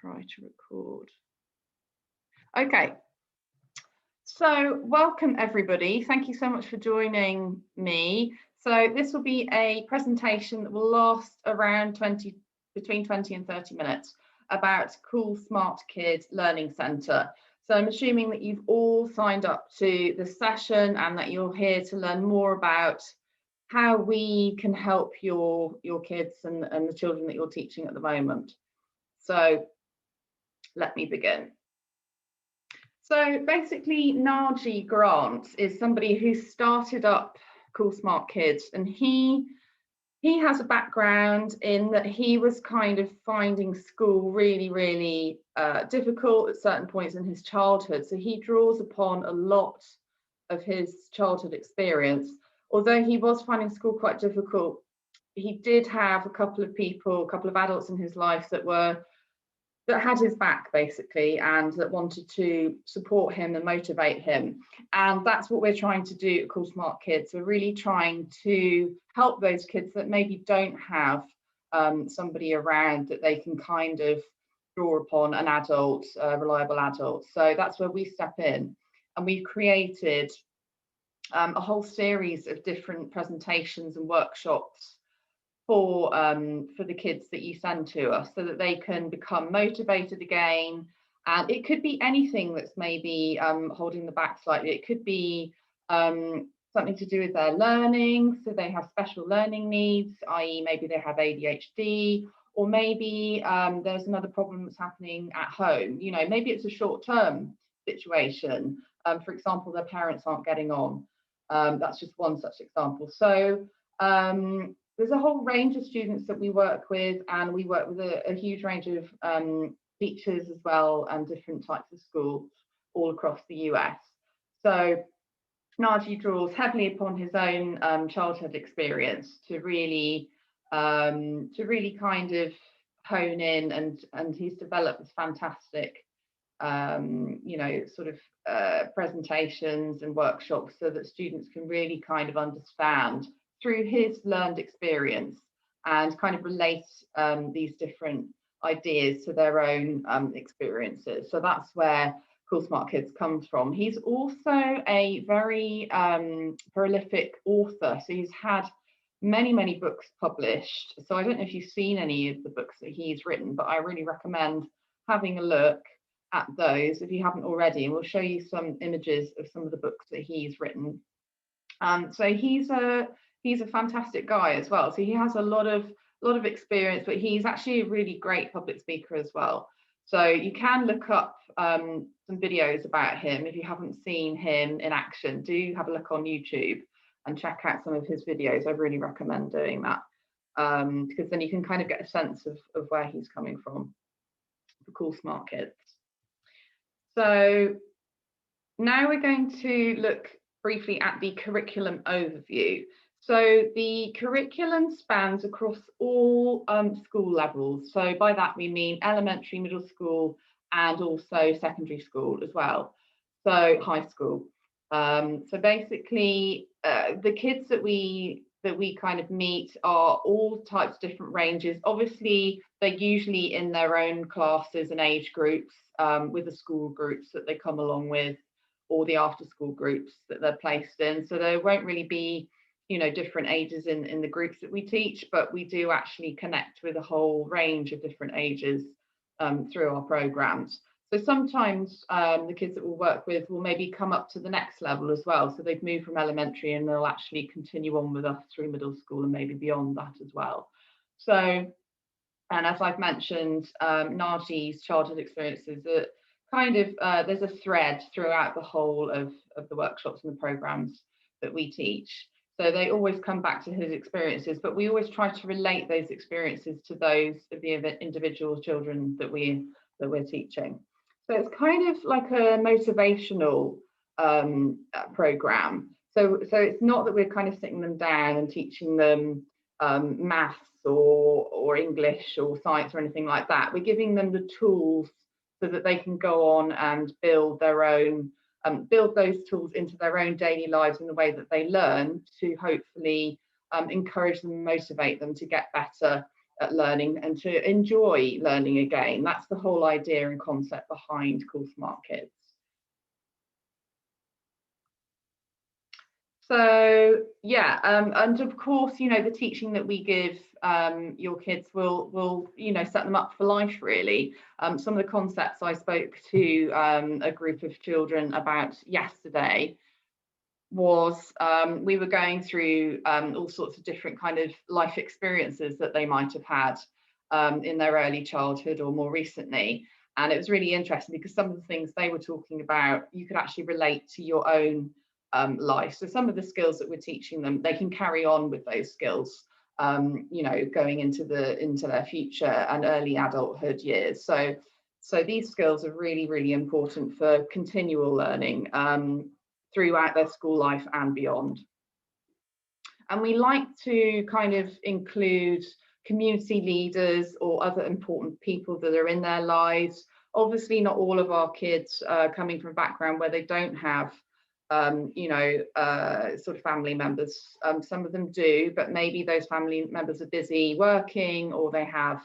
try to record. Okay, so welcome everybody. Thank you so much for joining me. So this will be a presentation that will last around between 20 and 30 minutes about Cool Smart Kids Learning Centre. So I'm assuming that you've all signed up to the session and that you're here to learn more about how we can help your kids and the children that you're teaching at the moment. So let me begin. So basically, Naji Grant is somebody who started up Cool Smart Kids, and he has a background in that he was kind of finding school really difficult at certain points in his childhood. So he draws upon a lot of his childhood experience. Although he was finding school quite difficult, he did have a couple of adults in his life that had his back basically, and that wanted to support him and motivate him. And that's what we're trying to do at Cool Smart Kids. We're really trying to help those kids that maybe don't have somebody around that they can kind of draw upon, an adult, a reliable adult. So that's where we step in, and we've created a whole series of different presentations and workshops for the kids that you send to us, so that they can become motivated again. And it could be anything that's maybe holding them back slightly. It could be something to do with their learning, so they have special learning needs, i.e. maybe they have ADHD, or maybe there's another problem that's happening at home. You know, maybe it's a short-term situation. For example, their parents aren't getting on. That's just one such example. So there's a whole range of students that we work with, and we work with a huge range of teachers as well, and different types of schools all across the US. So Naji draws heavily upon his own childhood experience to really kind of hone in, and he's developed this fantastic sort of presentations and workshops, so that students can really kind of understand through his learned experience and kind of relate these different ideas to their own experiences. So that's where Cool Smart Kids comes from. He's also a very prolific author. So he's had many books published. So I don't know if you've seen any of the books that he's written, but I really recommend having a look at those if you haven't already. And we'll show you some images of some of the books that he's written. So he's a fantastic guy as well. So he has a lot of experience, but he's actually a really great public speaker as well. So you can look up some videos about him. If you haven't seen him in action, do have a look on YouTube and check out some of his videos. I really recommend doing that, because then you can kind of get a sense of where he's coming from for Cool Smart Kids. So now we're going to look briefly at the curriculum overview. So the curriculum spans across all school levels. So by that we mean elementary, middle school, and also secondary school as well. So high school. So basically, the kids that we kind of meet are all types of different ranges. Obviously, they're usually in their own classes and age groups, with the school groups that they come along with, or the after school groups that they're placed in. So there won't really be, you know, different ages in the groups that we teach, but we do actually connect with a whole range of different ages through our programs. So sometimes the kids that we'll work with will maybe come up to the next level as well. So they've moved from elementary and they'll actually continue on with us through middle school and maybe beyond that as well. So, and as I've mentioned, Naji's childhood experiences are kind of, there's a thread throughout the whole of the workshops and the programs that we teach. So they always come back to his experiences, but we always try to relate those experiences to those of the individual children that we're teaching. So it's kind of like a motivational program. So it's not that we're kind of sitting them down and teaching them maths or English or science or anything like that. We're giving them the tools so that they can go on and build their own, build those tools into their own daily lives in the way that they learn, to hopefully encourage them and motivate them to get better at learning and to enjoy learning again. That's the whole idea and concept behind Cool Smart Kids. So yeah, and of course, you know, the teaching that we give your kids will you know, set them up for life really. Some of the concepts I spoke to a group of children about yesterday was we were going through all sorts of different kind of life experiences that they might have had in their early childhood or more recently. And it was really interesting because some of the things they were talking about, you could actually relate to your own life. So some of the skills that we're teaching them, they can carry on with those skills, you know, going into their future and early adulthood years. So these skills are really, really important for continual learning throughout their school life and beyond. And we like to kind of include community leaders or other important people that are in their lives. Obviously, not all of our kids are coming from a background where they don't have you know, sort of family members. Some of them do, but maybe those family members are busy working, or they have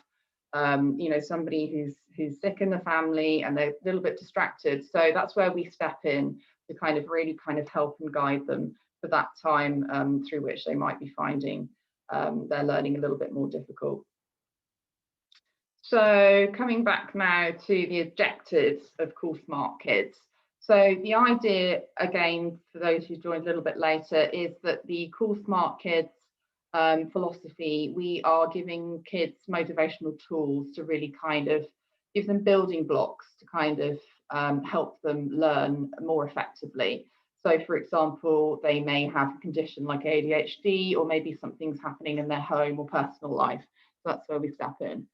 you know, somebody who's sick in the family and they're a little bit distracted. So that's where we step in to kind of really kind of help and guide them for that time through which they might be finding their learning a little bit more difficult. So coming back now to the objectives of Cool Smart Kids. So the idea, again, for those who joined a little bit later, is that the Cool Smart Kids philosophy, we are giving kids motivational tools to really kind of give them building blocks to kind of help them learn more effectively. So for example, they may have a condition like ADHD, or maybe something's happening in their home or personal life. So that's where we step in.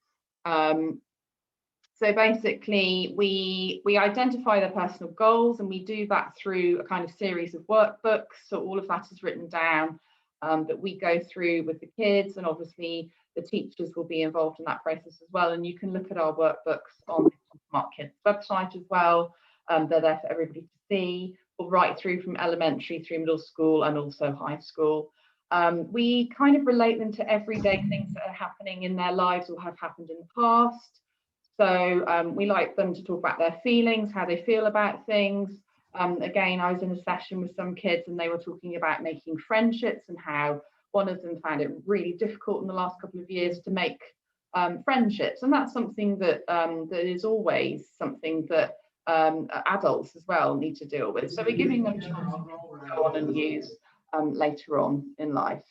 So basically, we identify their personal goals, and we do that through a kind of series of workbooks. So all of that is written down that we go through with the kids, and obviously the teachers will be involved in that process as well. And you can look at our workbooks on the Smart Kids website as well. They're there for everybody to see, or right through from elementary through middle school and also high school. We kind of relate them to everyday things that are happening in their lives or have happened in the past. So we like them to talk about their feelings, how they feel about things. Again, I was in a session with some kids and they were talking about making friendships and how one of them found it really difficult in the last couple of years to make friendships. And that's something that that is always something that adults as well need to deal with. So we're giving them tools to go on and use later on in life.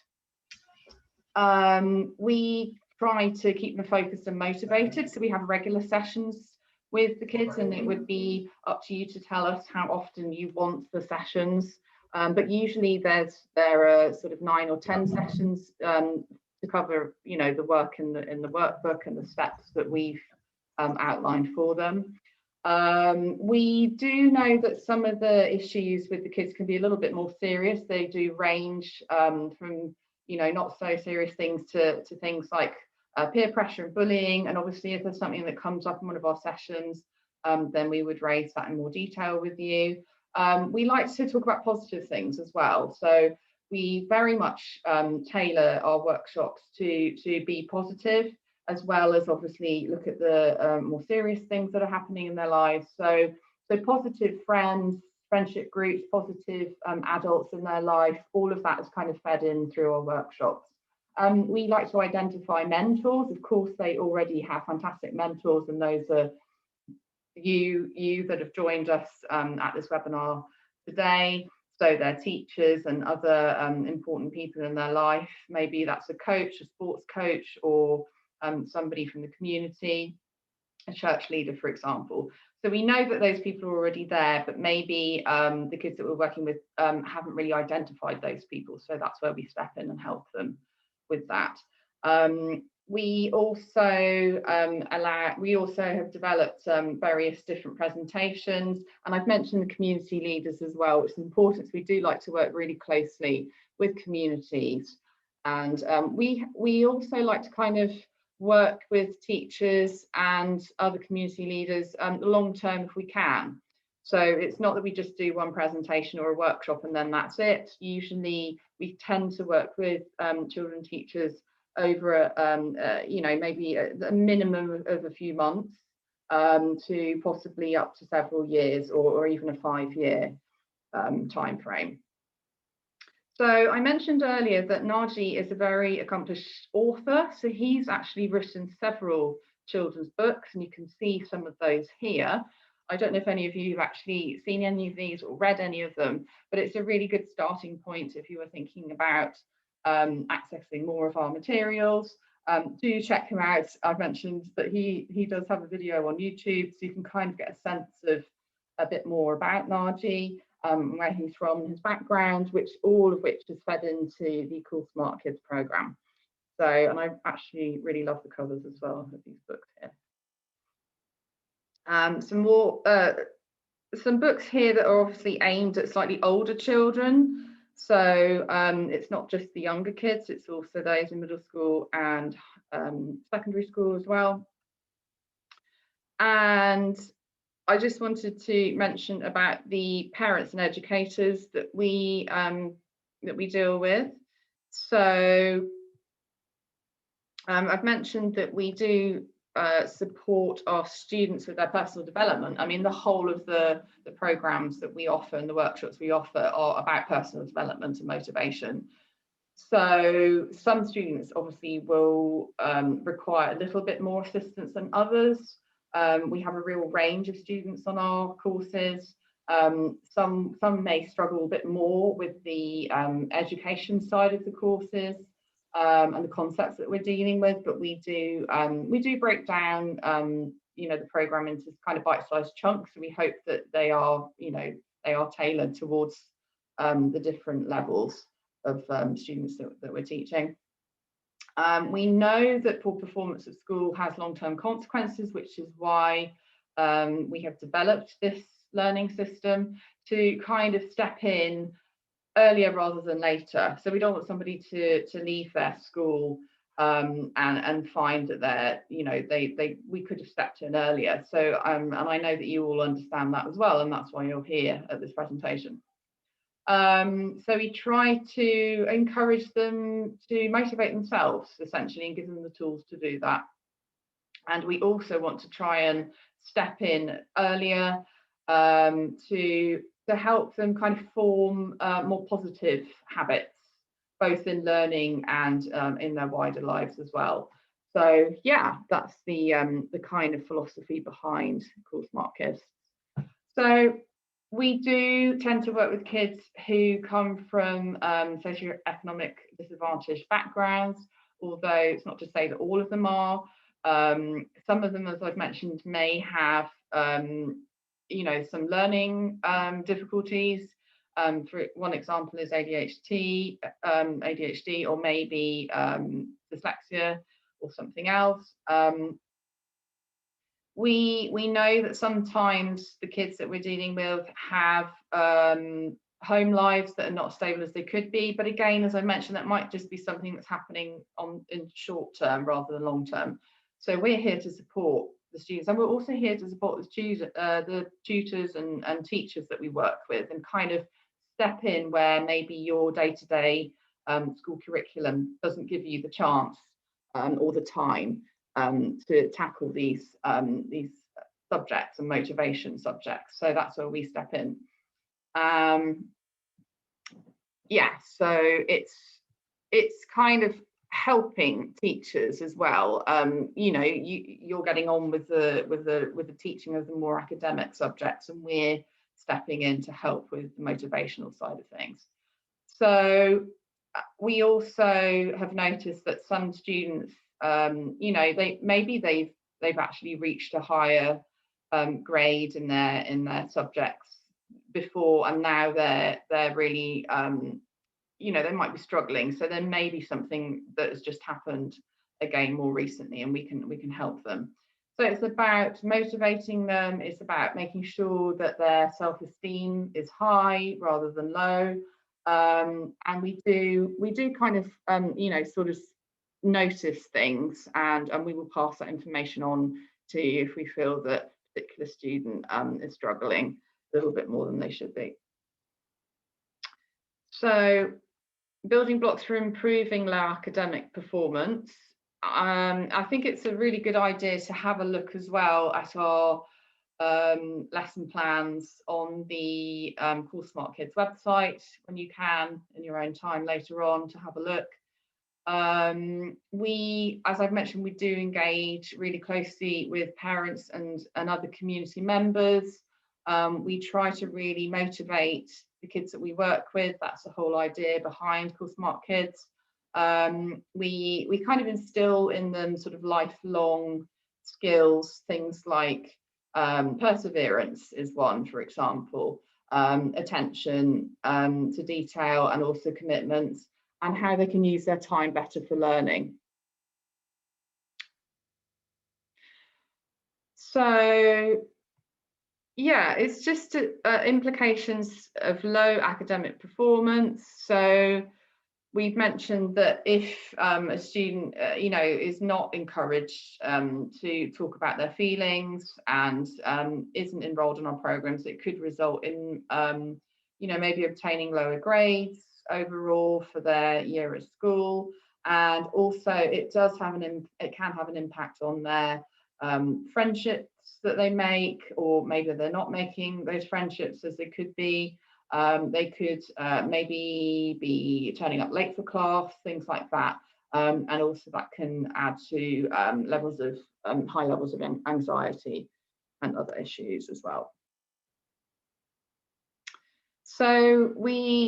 We try to keep them focused and motivated. So we have regular sessions with the kids, and it would be up to you to tell us how often you want the sessions. But usually there are sort of 9 or 10 sessions to cover, you know, the work in the workbook and the steps that we've outlined for them. We do know that some of the issues with the kids can be a little bit more serious. They do range from, you know, not so serious things to things like peer pressure and bullying. And obviously, if there's something that comes up in one of our sessions, then we would raise that in more detail with you. We like to talk about positive things as well. So we very much tailor our workshops to be positive, as well as obviously look at the more serious things that are happening in their lives. So positive friends, friendship groups, positive adults in their life, all of that is kind of fed in through our workshops. We like to identify mentors. Of course, they already have fantastic mentors, and those are you that have joined us at this webinar today. So they're teachers and other important people in their life. Maybe that's a coach, a sports coach, or somebody from the community, a church leader, for example. So we know that those people are already there, but maybe the kids that we're working with haven't really identified those people. So that's where we step in and help them with that. We also have developed various different presentations, and I've mentioned the community leaders as well, which is important. So we do like to work really closely with communities, and we also like to kind of work with teachers and other community leaders long term if we can. So it's not that we just do one presentation or a workshop and then that's it. Usually we tend to work with children teachers over maybe a minimum of a few months to possibly up to several years, or even a 5-year time frame. So I mentioned earlier that Naji is a very accomplished author. So he's actually written several children's books, and you can see some of those here. I don't know if any of you have actually seen any of these or read any of them, but it's a really good starting point if you were thinking about accessing more of our materials. Do check him out. I've mentioned that he does have a video on YouTube, so you can kind of get a sense of a bit more about Naji, where he's from, his background, all of which is fed into the Cool Smart Kids program. So, and I actually really love the covers as well of these books here. Some books here that are obviously aimed at slightly older children. So it's not just the younger kids, it's also those in middle school and secondary school as well. And I just wanted to mention about the parents and educators that we deal with. So I've mentioned that we do support our students with their personal development. I mean, the whole of the programs that we offer and the workshops we offer are about personal development and motivation. So some students obviously will require a little bit more assistance than others. We have a real range of students on our courses. Some may struggle a bit more with the education side of the courses and the concepts that we're dealing with, but we do break down the program into kind of bite-sized chunks. So we hope that they are tailored towards the different levels of students that we're teaching. We know that poor performance at school has long-term consequences, which is why we have developed this learning system to kind of step in earlier rather than later. So we don't want somebody to leave their school and find that we could have stepped in earlier. So and I know that you all understand that as well, and that's why you're here at this presentation. So we try to encourage them to motivate themselves, essentially, and give them the tools to do that. And we also want to try and step in earlier to help them kind of form more positive habits, both in learning and in their wider lives as well. So yeah, that's the kind of philosophy behind Cool Smart Kids. So we do tend to work with kids who come from socioeconomic disadvantaged backgrounds, although it's not to say that all of them are. Some of them, as I've mentioned, may have some learning difficulties. For one example is ADHD, or maybe dyslexia or something else. We know that sometimes the kids that we're dealing with have home lives that are not as stable as they could be. But again, as I mentioned, that might just be something that's happening in short term rather than long term. So we're here to support the students, and we're also here to support the tutors and teachers that we work with, and kind of step in where maybe your day-to-day school curriculum doesn't give you the chance or the time to tackle these subjects and motivation subjects. So that's where we step in. So it's kind of helping teachers as well. You're getting on with the teaching of the more academic subjects, and we're stepping in to help with the motivational side of things. So we also have noticed that some students, they've actually reached a higher grade in their subjects before, and now they're really they might be struggling. So there may be something that has just happened again more recently, and we can help them. So it's about motivating them. It's about making sure that their self-esteem is high rather than low. And we do kind of sort of notice things, and we will pass that information on to you if we feel that a particular student is struggling a little bit more than they should be. So building blocks for improving low academic performance. I think it's a really good idea to have a look as well at our lesson plans on the Course Smart Kids website when you can in your own time later on to have a look. We, as I've mentioned, we do engage really closely with parents and other community members. We try to really motivate the kids that we work with. That's the whole idea behind Course Smart Kids. We kind of instill in them sort of lifelong skills, things like perseverance is one, for example, attention to detail, and also commitments, and how they can use their time better for learning. So yeah, it's just implications of low academic performance. So we've mentioned that if a student, is not encouraged to talk about their feelings and isn't enrolled in our programs, it could result in, maybe obtaining lower grades overall for their year at school. And also it can have an impact on their friendships that they make, or maybe they're not making those friendships as they could be. They could maybe be turning up late for class, things like that. And also that can add to levels of high levels of anxiety and other issues as well. So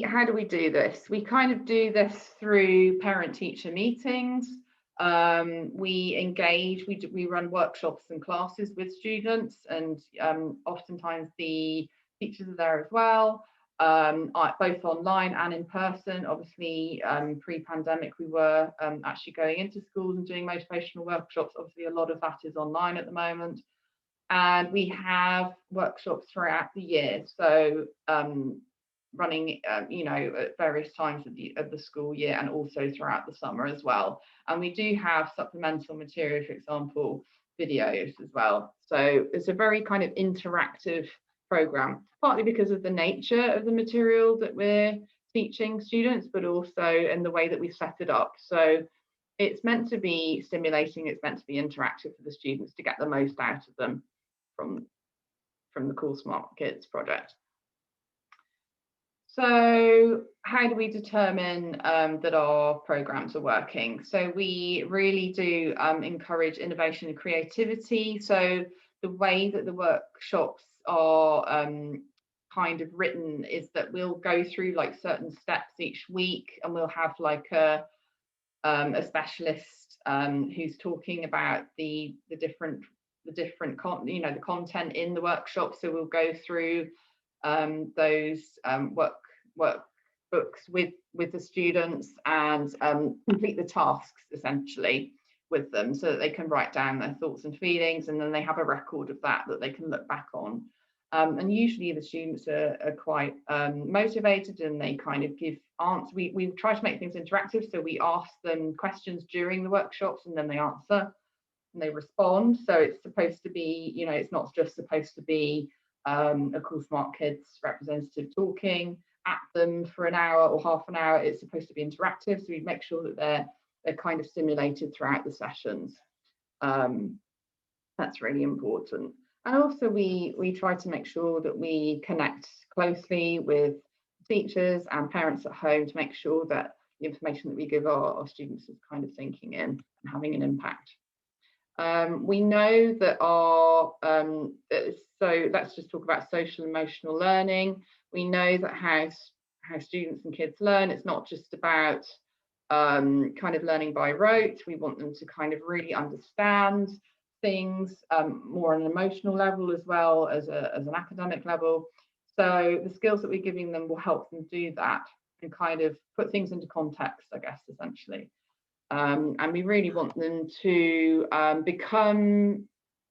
how do we do this? We kind of do this through parent-teacher meetings. We engage, we run workshops and classes with students, and oftentimes the teachers are there as well, both online and in person. Obviously, pre-pandemic, we were actually going into schools and doing motivational workshops. Obviously, a lot of that is online at the moment. And we have workshops throughout the year, so running at various times of the school year, and also throughout the summer as well. And we do have supplemental material, for example, videos as well. So it's a very kind of interactive program, partly because of the nature of the material that we're teaching students, but also in the way that we set it up. So it's meant to be stimulating, it's meant to be interactive for the students to get the most out of them from the Course Smart Kids project. So how do we determine that our programs are working? So we really do encourage innovation and creativity. So the way that the workshops are kind of written is that we'll go through like certain steps each week, and we'll have like a specialist who's talking about the different the content in the workshop. So we'll go through those workbooks with the students and complete the tasks essentially with them, so that they can write down their thoughts and feelings, and then they have a record of that they can look back on. And usually the students are quite motivated, and they kind of give answers. We try to make things interactive, so we ask them questions during the workshops, and then they answer and they respond. So it's supposed to be, it's not just supposed to be a Course Smart Kids representative talking at them for an hour or half an hour. It's supposed to be interactive, so we make sure that they're kind of stimulated throughout the sessions. That's really important. And also we try to make sure that we connect closely with teachers and parents at home to make sure that the information that we give our students is kind of sinking in and having an impact. We know that so let's just talk about social emotional learning. We know that how students and kids learn, it's not just about kind of learning by rote. We want them to kind of really understand things more on an emotional level as well as an academic level. So the skills that we're giving them will help them do that and kind of put things into context, I guess, essentially. And we really want them to become,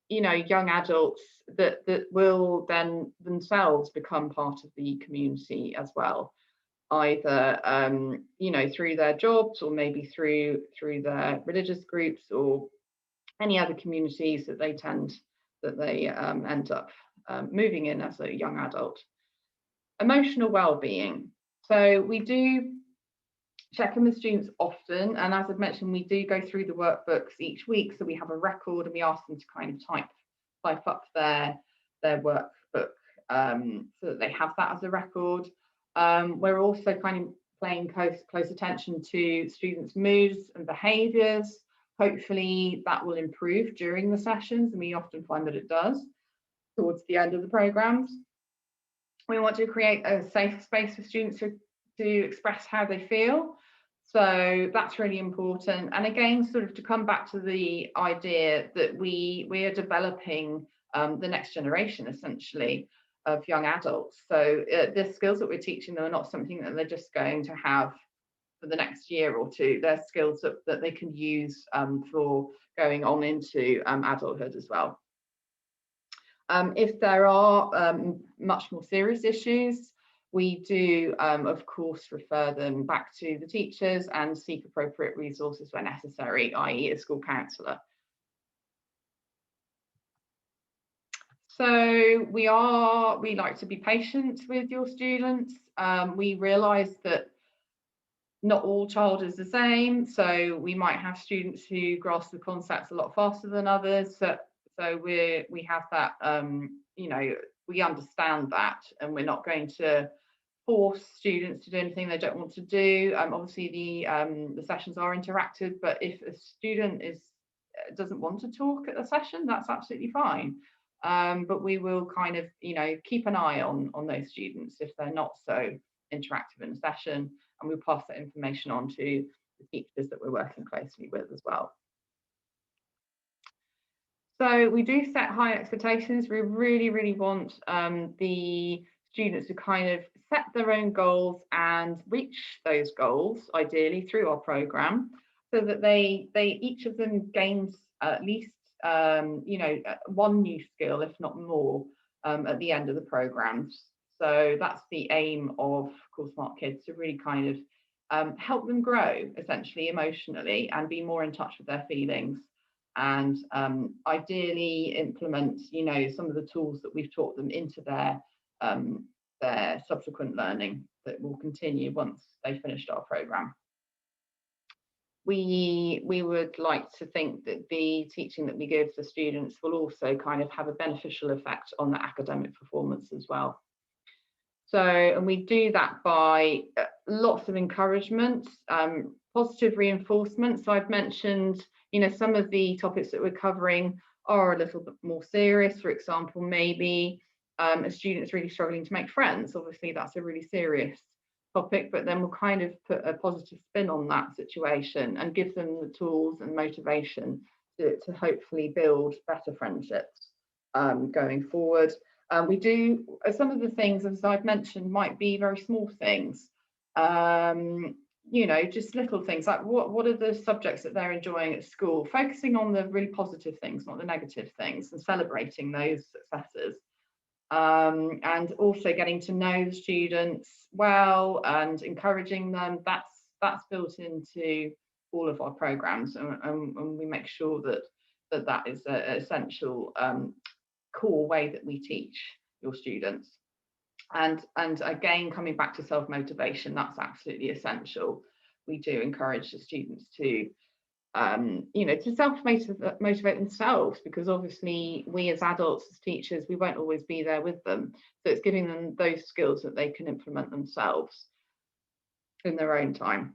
young adults that will then themselves become part of the community as well, either through their jobs, or maybe through their religious groups, or any other communities that they end up moving in as a young adult. Emotional well-being. So we do check in with students often, and as I've mentioned, we do go through the workbooks each week, so we have a record and we ask them to kind of type up their workbook, so that they have that as a record. We're also kind of paying close attention to students' moods and behaviours. Hopefully that will improve during the sessions, and we often find that it does towards the end of the programmes. We want to create a safe space for students to express how they feel. So that's really important. And again, sort of to come back to the idea that we are developing the next generation, essentially, of young adults. So the skills that we're teaching them are not something that they're just going to have for the next year or two. They're skills that they can use for going on into adulthood as well. If there are much more serious issues, we do, of course, refer them back to the teachers and seek appropriate resources where necessary, i.e. a school counsellor. So we like to be patient with your students. We realise that not all child is the same, so we might have students who grasp the concepts a lot faster than others. So we have that, you know, we understand that, and we're not going to force students to do anything they don't want to do. Obviously, the sessions are interactive, but if a student doesn't want to talk at the session, that's absolutely fine. But we will kind of, you know, keep an eye on those students if they're not so interactive in the session, and we'll pass that information on to the teachers that we're working closely with as well. So we do set high expectations. We really want the students to kind of set their own goals and reach those goals, ideally through our programme, so that they each of them gains at least you know, one new skill, if not more, at the end of the programme. So that's the aim of Cool Smart Kids, to really kind of help them grow, essentially, emotionally, and be more in touch with their feelings. And ideally implement, you know, some of the tools that we've taught them into their subsequent learning that will continue once they finished our programme. We would like to think that the teaching that we give the students will also kind of have a beneficial effect on their academic performance as well. So, and we do that by lots of encouragement, positive reinforcement. So I've mentioned, you know, some of the topics that we're covering are a little bit more serious. For example, maybe a student's really struggling to make friends. Obviously, that's a really serious topic, but then we'll kind of put a positive spin on that situation and give them the tools and motivation to hopefully build better friendships going forward. We do some of the things, as I've mentioned, might be very small things. You know, just little things like what are the subjects that they're enjoying at school, focusing on the really positive things, not the negative things, and celebrating those successes. And also getting to know the students well and encouraging them. That's built into all of our programs, and we make sure that is an essential core way that we teach your students. And again, coming back to self-motivation, that's absolutely essential. We do encourage the students to you know, to self-motivate themselves, because obviously we as adults, as teachers, we won't always be there with them. So it's giving them those skills that they can implement themselves in their own time.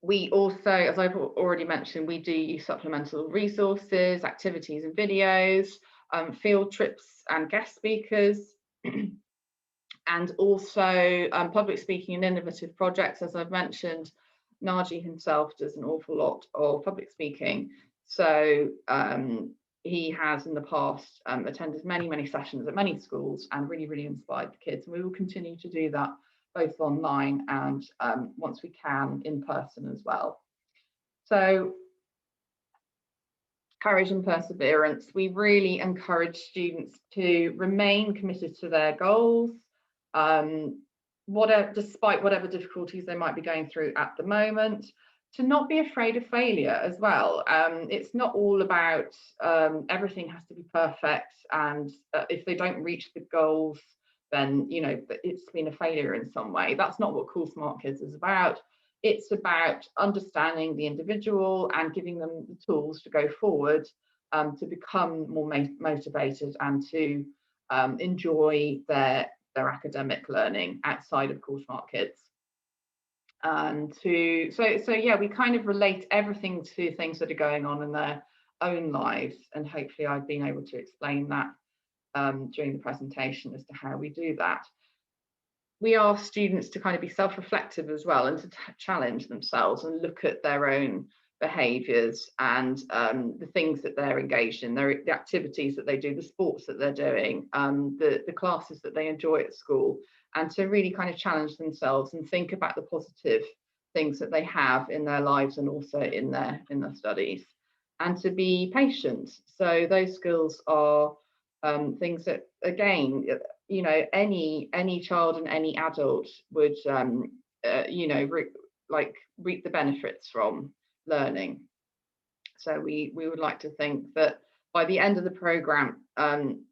We also, as I've already mentioned, we do use supplemental resources, activities and videos, field trips and guest speakers, and also public speaking and innovative projects. As I've mentioned, Naji himself does an awful lot of public speaking. So he has in the past attended many sessions at many schools and really inspired the kids. And we will continue to do that both online and once we can in person as well. So courage and perseverance. We really encourage students to remain committed to their goals, despite whatever difficulties they might be going through at the moment, to not be afraid of failure as well. It's not all about everything has to be perfect, and if they don't reach the goals, then, you know, it's been a failure in some way. That's not what Cool Smart Kids is about. it's about understanding the individual and giving them the tools to go forward, to become more motivated and to enjoy their academic learning outside of core smart kids. And so yeah, we kind of relate everything to things that are going on in their own lives, and hopefully I've been able to explain that during the presentation as to how we do that. We ask students to kind of be self-reflective as well, and to challenge themselves and look at their own behaviours and the things that they're engaged in, the activities that they do, the sports that they're doing, the classes that they enjoy at school, and to really kind of challenge themselves and think about the positive things that they have in their lives and also in their studies, and to be patient. So those skills are things that, again, you know, any child and any adult would you know, reap the benefits from learning. So we would like to think that by the end of the program,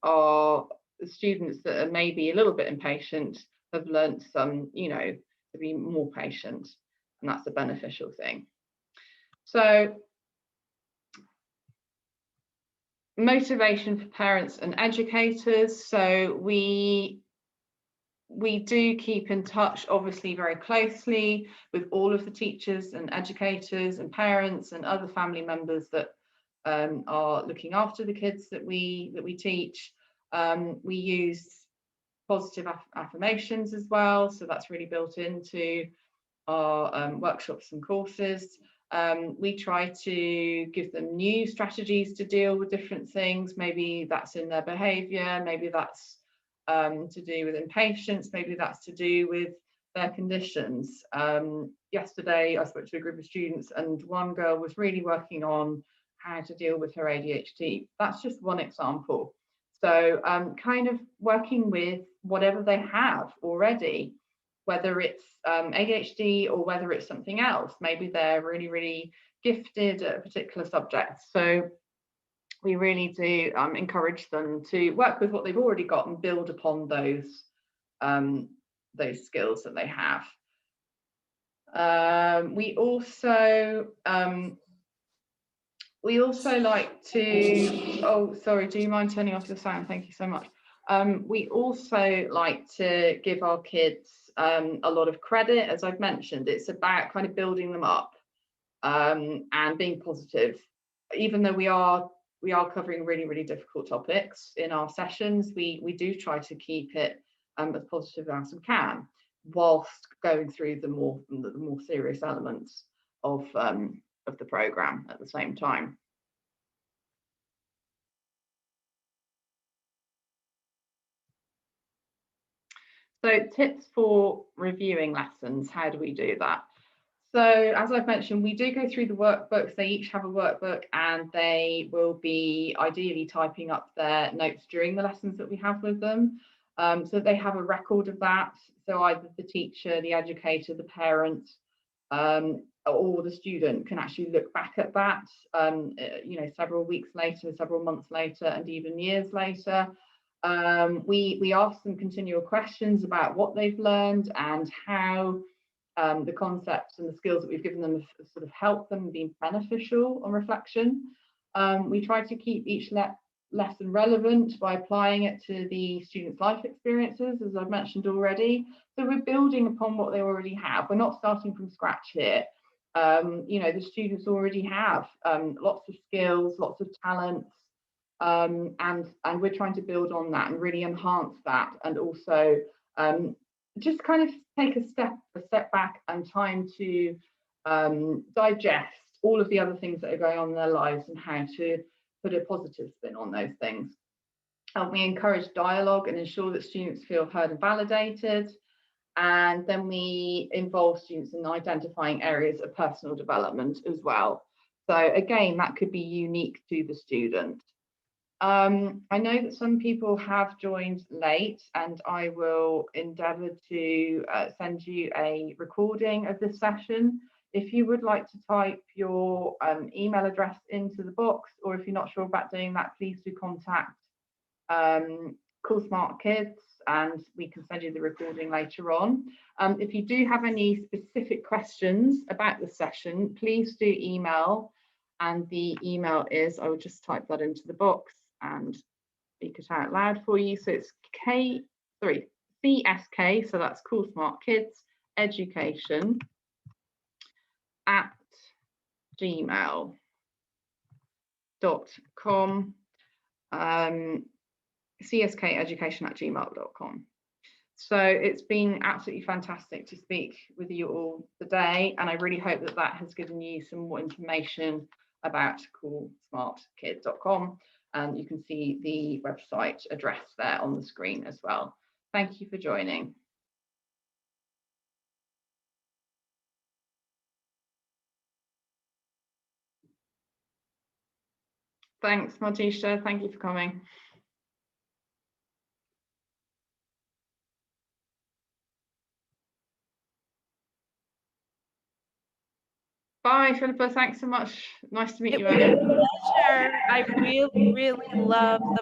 our students that are maybe a little bit impatient have learnt some, you know, to be more patient, and that's a beneficial thing. So motivation for parents and educators. So we do keep in touch, obviously, very closely with all of the teachers and educators and parents and other family members that are looking after the kids that we teach. We use positive affirmations as well, so that's really built into our workshops and courses. We try to give them new strategies to deal with different things. Maybe that's in their behaviour, maybe that's to do with impatience, maybe that's to do with their conditions. Yesterday I spoke to a group of students, and one girl was really working on how to deal with her ADHD. That's just one example. So kind of working with whatever they have already, whether it's ADHD or whether it's something else. Maybe they're really, really gifted at a particular subject. So we really do encourage them to work with what they've already got and build upon those skills that they have. We also like to, oh, sorry, do you mind turning off your sound? Thank you so much. We also like to give our kids a lot of credit. As I've mentioned, it's about kind of building them up and being positive. Even though we are covering really, really difficult topics in our sessions, we do try to keep it as positive as we can, whilst going through the more serious elements of the programme at the same time. So tips for reviewing lessons, how do we do that? So as I've mentioned, we do go through the workbooks. They each have a workbook, and they will be ideally typing up their notes during the lessons that we have with them. So they have a record of that. So either the teacher, the educator, the parent, or the student can actually look back at that, you know, several weeks later, several months later, and even years later. We ask them continual questions about what they've learned and how the concepts and the skills that we've given them have sort of helped them be beneficial on reflection. We try to keep each lesson relevant by applying it to the students' life experiences, as I've mentioned already. So we're building upon what they already have. We're not starting from scratch here. You know, the students already have lots of skills, lots of talents, and we're trying to build on that and really enhance that, and also just kind of take a step back and time to digest all of the other things that are going on in their lives and how to put a positive spin on those things. We encourage dialogue and ensure that students feel heard and validated. And then we involve students in identifying areas of personal development as well. So again, that could be unique to the student. I know that some people have joined late, and I will endeavour to send you a recording of this session. If you would like to type your email address into the box, or if you're not sure about doing that, please do contact Cool Smart Kids, and we can send you the recording later on. If you do have any specific questions about the session, please do email, and the email is, I will just type that into the box and speak it out loud for you. So it's CSK, so that's Cool Smart Kids Education at gmail.com. cskeducation@gmail.com. So it's been absolutely fantastic to speak with you all today, and I really hope that that has given you some more information about coolsmartkids.com, and you can see the website address there on the screen as well. Thank you for joining. Thanks, Martisha. Thank you for coming. Bye, Philippa. Thanks so much. Nice to meet you again. Pleasure. I really, really love the